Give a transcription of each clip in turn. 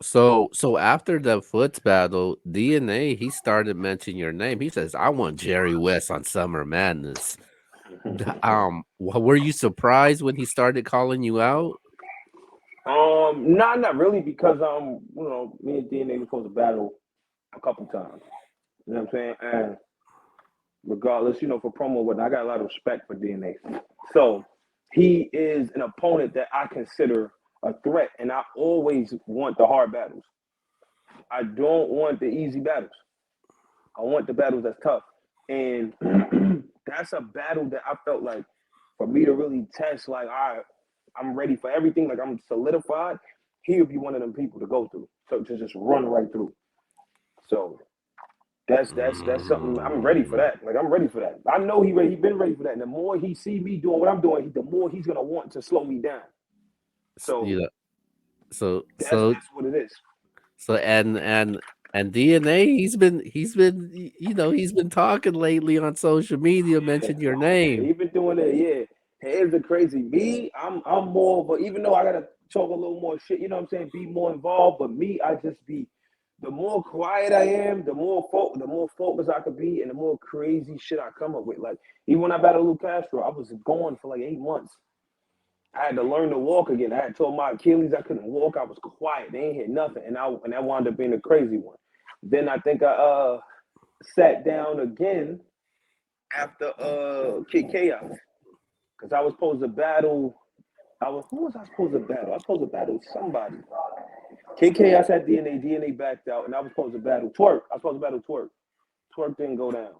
So after the Foots battle, DNA he started mentioning your name. He says, "I want Jerry West on Summer Madness." Were you surprised when he started calling you out? Nah, not really, because me and DNA were supposed to battle a couple times. You know what I'm saying? And regardless, for promo, what I got a lot of respect for DNA. So he is an opponent that I consider a threat, and I always want the hard battles. I don't want the easy battles. I want the battles that's tough, and that's a battle that I felt like for me to really test, like, all right, I'm ready for everything, like I'm solidified. He would be one of them people to go through, so to just run right through. So that's something I'm ready for Mm, that. Like I'm ready for that. I know he ready. He been ready for that. And the more he see me doing what I'm doing, the more he's gonna want to slow me down. you So know, so that's so that's what it is. so and DNA, he's been talking lately on social media, Yeah, mentioned your oh yeah, name. he been doing it. Yeah, here's the crazy. Me, I'm more of a, even though I gotta talk a little more shit. You know what I'm saying? Be more involved. But me, I just be. The more quiet I am, the more focused I could be, and the more crazy shit I come up with. Like even when I battled Lou Castro, I was gone for like 8 months. I had to learn to walk again. I had told my Achilles I couldn't walk. I was quiet. They ain't hit nothing, and that wound up being a crazy one. Then I think I sat down again after Kid Chaos because I was supposed to battle. Who was I supposed to battle? I was supposed to battle somebody. Kid Chaos had DNA. DNA backed out, and I was supposed to battle Twerk. I was supposed to battle Twerk. Twerk didn't go down,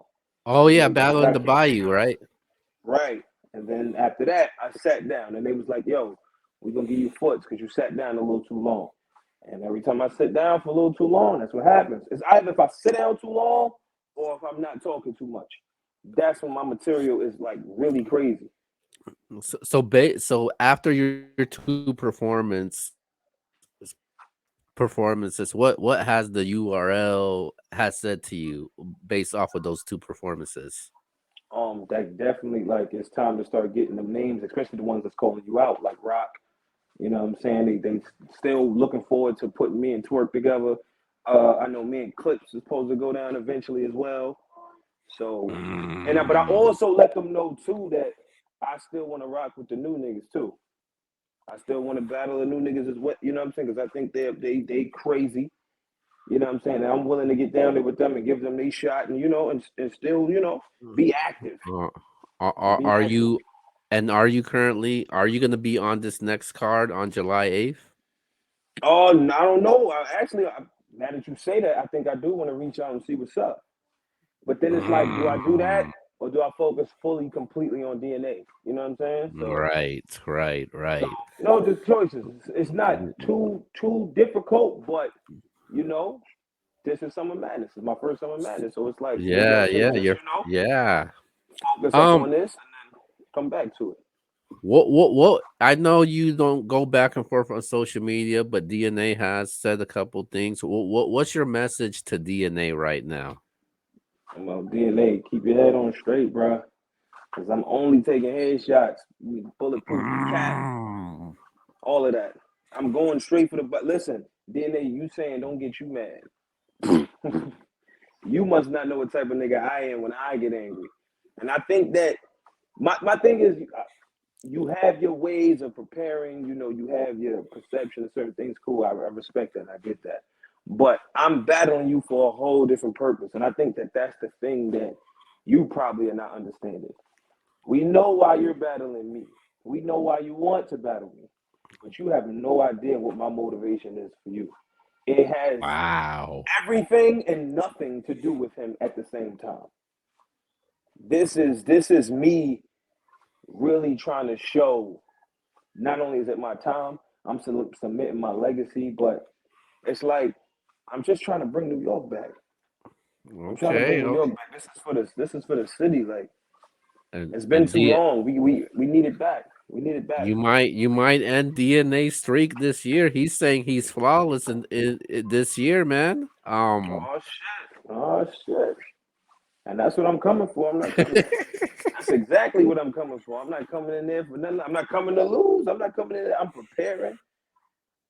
Oh and yeah, then I Battle in got the kicked Bayou, right? right. And then after that, I sat down, and they was like, "Yo, we're gonna give you foots because you sat down a little too long." And every time I sit down for a little too long, that's what happens. It's either if I sit down too long or if I'm not talking too much. That's when my material is like really crazy. So after your two performances, what has the URL has said to you based off of those two performances? That definitely like it's time to start getting them names, especially the ones that's calling you out, like Rock. You know what I'm saying? They still looking forward to putting me and Twerk together. I know me and Clips is supposed to go down eventually as well. So, but I Mm. also let them know too that I still want to rock with the new niggas too. I still want to battle the new niggas as well. You know what I'm saying? Because I think they crazy. You know what I'm saying? And I'm willing to get down there with them and give them their shot, and and still be active Uh, and be are active. you are you gonna be on this next card on July 8th? Oh, I don't know. Now that you say that, I think I do want to reach out and see what's up. But then it's like, do I do that Mm. or do I focus fully, completely on DNA? You know what I'm saying? So, Right. just choices. It's not too difficult, but you know, this is Summer Madness. It's my first Summer Madness, so it's like maybe I should just Yeah. focus up Um, on this and then come back to it. what? I know you don't go back and forth on social media, but DNA has said a couple things. What's your message to DNA right now? Well, DNA, keep your head on straight, bro. Because I'm only taking headshots. You need bulletproof your cap, Mm. all of that. I'm going straight for the. But listen, DNA, you saying don't get you mad. You must not know what type of nigga I am when I get angry. And I think that my thing is, you have your ways of preparing. You have your perception of certain things. Cool, I respect that. I get that. But I'm battling you for a whole different purpose, and I think that that's the thing that you probably are not understanding. We know why you're battling me. We know why you want to battle me, but you have no idea what my motivation is for you. It has Wow. everything and nothing to do with him at the same time. This is me really trying to show. Not only is it my time, I'm submitting my legacy, but it's like I'm just trying to bring New York back. I'm trying to bring Okay. New York back. This is for the city. Like it's been And too long. We need it back. We need it back. you might end DNA streak this year. He's saying he's flawless in this year, man. Oh shit. Oh shit. And that's what I'm coming for. I'm not coming. That's exactly what I'm coming for. I'm not coming in there for nothing. I'm not coming to lose. I'm not coming in there. I'm preparing.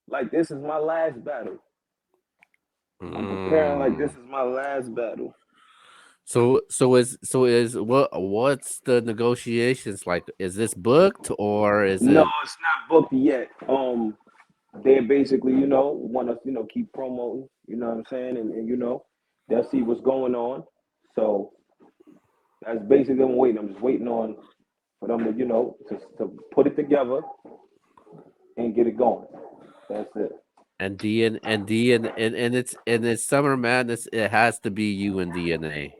Like this is my last battle. I'm preparing like this Mm. is my last battle. So is what's the negotiations like? Is this booked or is No, it? it's not booked yet. They basically, want us, keep promoting. You know what I'm saying, and they'll see what's going on. So that's basically what I'm waiting. I'm just waiting on for them to, to put it together and get it going. That's it. And and it's Summer Madness. It has to be you and DNA.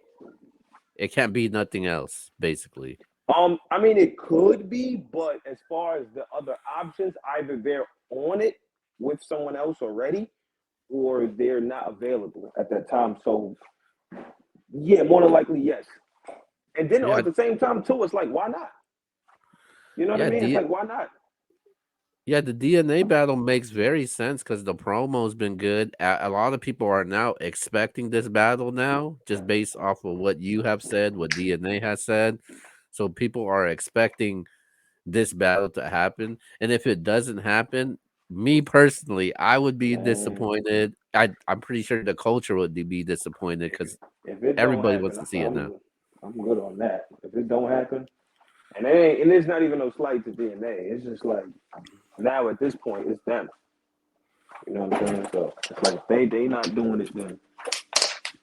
It can't be nothing else, basically. I mean, it could be, but as far as the other options, either they're on it with someone else already, or they're not available at that time. So yeah, more than likely, yes. And then Yeah, at the same time too, it's like, why not? You know what I yeah, mean? It's D like, why not? yeah. The DNA battle makes very sense because the promo's been good. A lot of people are now expecting this battle now, just based off of what you have said, what DNA has said. So people are expecting this battle to happen. And if it doesn't happen, me personally, I would be Man, disappointed. I'm pretty sure the culture would be disappointed if because if it don't everybody wants happen, to see it now. I'm good on that. If it don't happen, and it ain't, and it's not even no slight to DNA. It's just like now at this point, it's them. You know what I'm saying? So it's like if they not doing it, then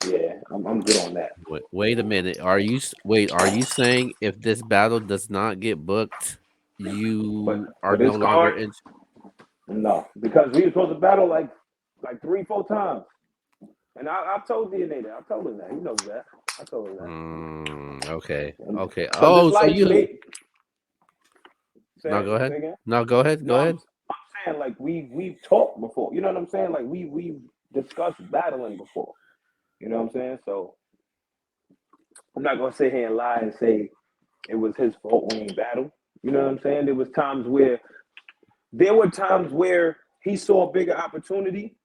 yeah, I'm good on that. Wait a minute. Are you saying if this battle does not get booked, But you are for no this longer card, in? no, because we were supposed to battle like 3, 4 times, and I've told DNA that. I told him that. He knows that. I told him that. Okay. Okay. Because it's Oh, so like you me. no, go Say ahead. again. No, go ahead. No, Go ahead. I'm saying like we've talked before. You know what I'm saying? Like we've discussed battling before. You know what I'm saying? So I'm not gonna sit here and lie and say it was his fault when we battled. You know what I'm saying? There were times where he saw a bigger opportunity,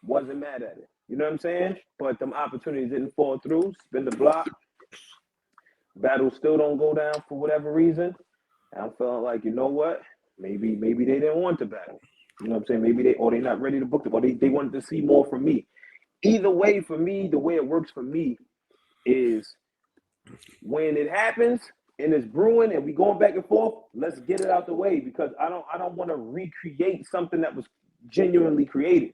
wasn't mad at it. You know what I'm saying? But them opportunities didn't fall through. Spin the block. Battles still don't go down for whatever reason. And I'm feeling like, you know what? Maybe they didn't want to battle. You know what I'm saying? Maybe they not ready to book it, or they wanted to see more from me. Either way, for me, the way it works for me is when it happens and it's brewing and we going back and forth, let's get it out the way because I don't want to recreate something that was genuinely created.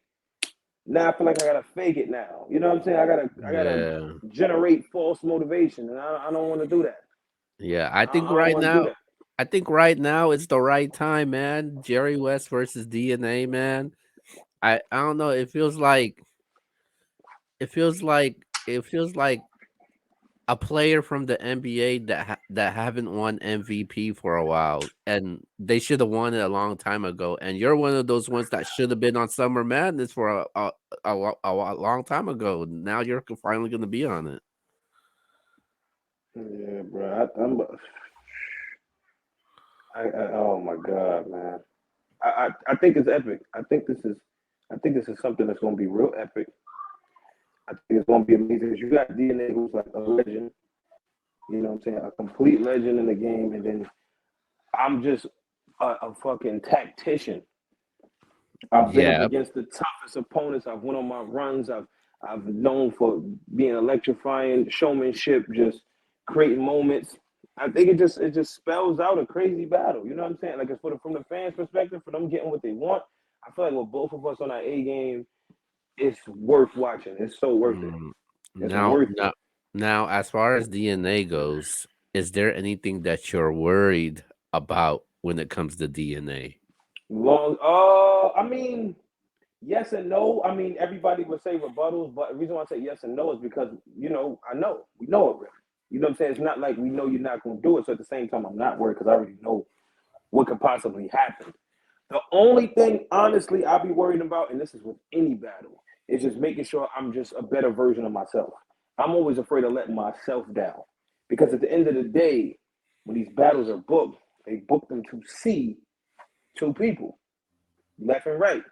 Now I feel like I gotta fake it now. You know what I'm saying? I gotta Yeah. generate false motivation, and I don't want to do that. Yeah. I don't want to do that. I think right now it's the right time, man. Jerry West versus DNA, man. I don't know. It feels like a player from the NBA that haven't won MVP for a while, and they should have won it a long time ago. And you're one of those ones that should have been on Summer Madness for a long time ago. Now you're finally going to be on it. Yeah, bro. Oh my god, man. I think it's epic. I think this is something that's gonna be real epic. I think it's gonna be amazing. You got DNA who's like a legend, you know what I'm saying? A complete legend in the game, and then I'm just a fucking tactician. I've been up Yeah, against the toughest opponents. I've went on my runs. I've known for being electrifying, showmanship, just creating moments. I think it just spells out a crazy battle. You know what I'm saying? Like it's from the fans' perspective, for them getting what they want. I feel like with both of us on our A game, it's worth watching. It's so worth it. Mm, It's now, worth it. now, now, as far as DNA goes, is there anything that you're worried about when it comes to DNA? I mean, yes and no. I mean, everybody would say rebuttals, but the reason why I say yes and no is because I know we know it already. You know what I'm saying? It's not like we know you're not going to do it. So at the same time, I'm not worried because I already know what could possibly happen. The only thing, honestly, I'll be worried about, and this is with any battle, is just making sure I'm just a better version of myself. I'm always afraid of letting myself down because at the end of the day, when these battles are booked, they book them to see two people, left and right,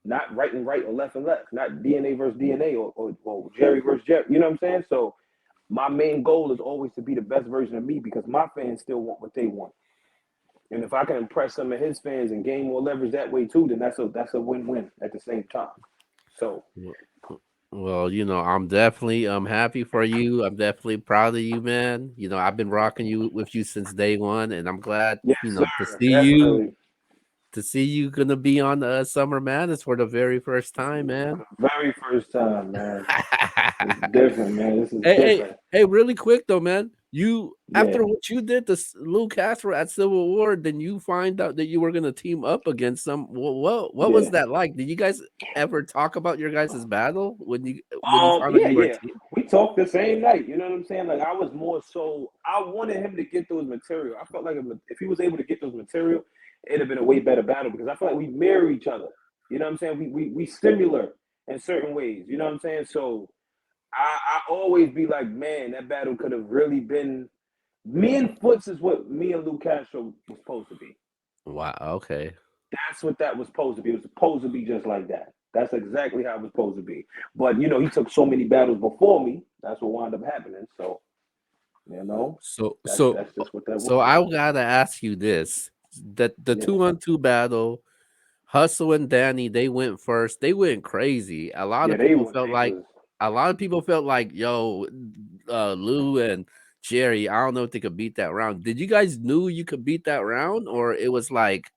not right and right or left and left, not DNA versus DNA or Jerry versus Jerry. You know what I'm saying? So my main goal is always to be the best version of me because my fans still want what they want. And if I can impress some of his fans and gain more leverage that way too, then that's a win-win at the same time. So Well, I'm definitely happy for you. I'm definitely proud of you, man. I've been rocking you with you since day one, and I'm glad, Yes, sir. to see you Definitely. gonna be on the Summer Madness for the very first time, For man. the very first time, man. It's different, man. This is Hey, hey, different. hey! Really quick though, man. You Yeah. after what you did to Lou Castro at Civil War, then you find out that you were gonna team up against some. What was Yeah. that like? Did you guys ever talk about your guys' battle when you found out Yeah, you were a yeah. team? We talked the same night. You know what I'm saying? Like I was more so I wanted him to get those material. I felt like if he was able to get those material, it'd have been a way better battle because I feel like we mirror each other. You know what I'm saying? We similar in certain ways. You know what I'm saying? So I always be like, man, that battle could have really been me and Foots is what me and Lou Castro was supposed to be. Wow. Okay. That's what that was supposed to be. It was supposed to be just like that. That's exactly how it was supposed to be. But he took so many battles before me. That's what wound up happening. So you know, So that's so that's just what that so was. I gotta ask you this: that the Yeah. 2-on-2 battle, Hustle and Danny, they went first. They went crazy. Yeah, they was A lot of people felt like, yo, Lou and Jerry, I don't know if they could beat that round. Did you guys knew you could beat that round, or it was like,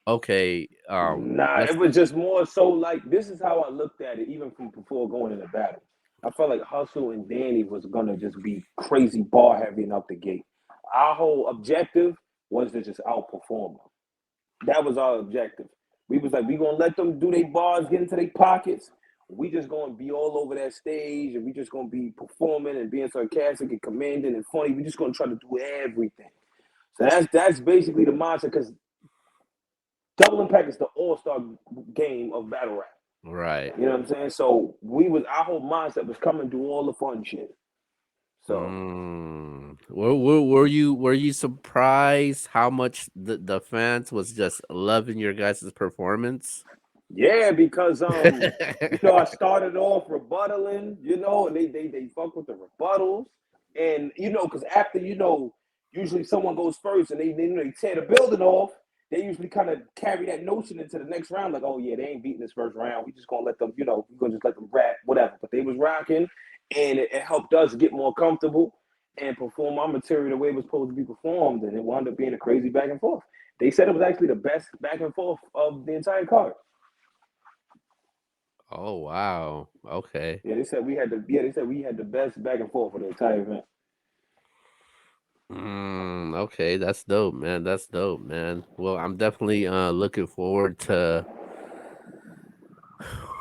okay, nah. let's It was just more so like this is how I looked at it, even from before going into battle. I felt like Hustle and Danny was gonna just be crazy bar heavy and up the gate. Our whole objective was to just outperform them. That was our objective. We was like, we gonna let them do their bars, get into their pockets. We just gonna be all over that stage, and we just gonna be performing and being sarcastic and commanding and funny. We just gonna try to do everything. So that's basically the mindset. Because Double Impact is the all-star game of battle rap. right. You know what I'm saying? So our whole mindset was come and do all the fun shit. So Were you surprised how much the fans was just loving your guys' performance? yeah, because I started off rebuttaling, and they fuck with the rebuttals, and because after usually someone goes first and they tear the building off, they usually kind of carry that notion into the next round, like, oh yeah, they ain't beating this first round, we just gonna let them, we're gonna just let them rap, whatever. But they was rocking, and it helped us get more comfortable and perform our material the way it was supposed to be performed, and it wound up being a crazy back and forth. They said it was actually the best back and forth of the entire card. Oh wow. Okay. They said we had the best back and forth for the entire event. Okay, that's dope, man. That's dope, man. Well, I'm definitely looking forward to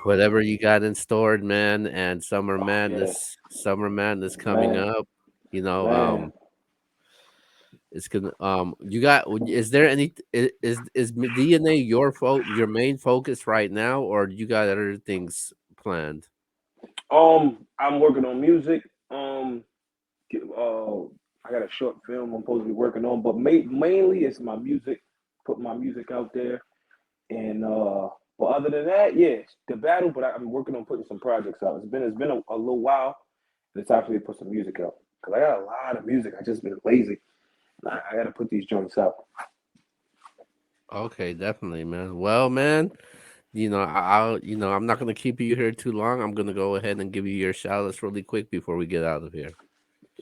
whatever you got in store, man, and Oh yeah, Summer Madness coming man, up. You know, man. it's gonna you got is there any is DNA your main focus right now, or you got other things planned? I'm working on music. I got a short film I'm supposed to be working on, but mainly it's my music. Put my music out there, and but other than that, yeah, the battle. But I'm working on putting some projects out. It's been a little while. It's time for me to put some music out because I got a lot of music. I just been lazy. I got to put these joints out. Okay, definitely, man. Well, man, I'm not gonna keep you here too long. I'm gonna go ahead and give you your shout outs really quick before we get out of here.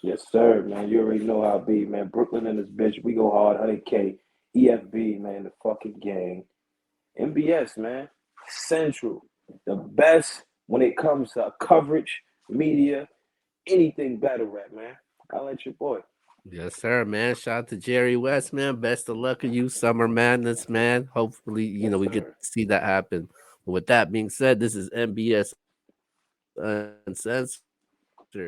Yes, sir, man. You already know how I be, man. Brooklyn and this bitch. We go hard. 100K. EFB, man. The fucking gang. MBS, man. Central. The best when it comes to coverage, media, anything battle rap, man. I'll let your boy. Yes, sir, man. Shout out to Jerry West, man. Best of luck in you, Summer Madness, man. Hopefully, Yes, we get sir. to see that happen. But with that being said, this is MBS Uncensored. Peace.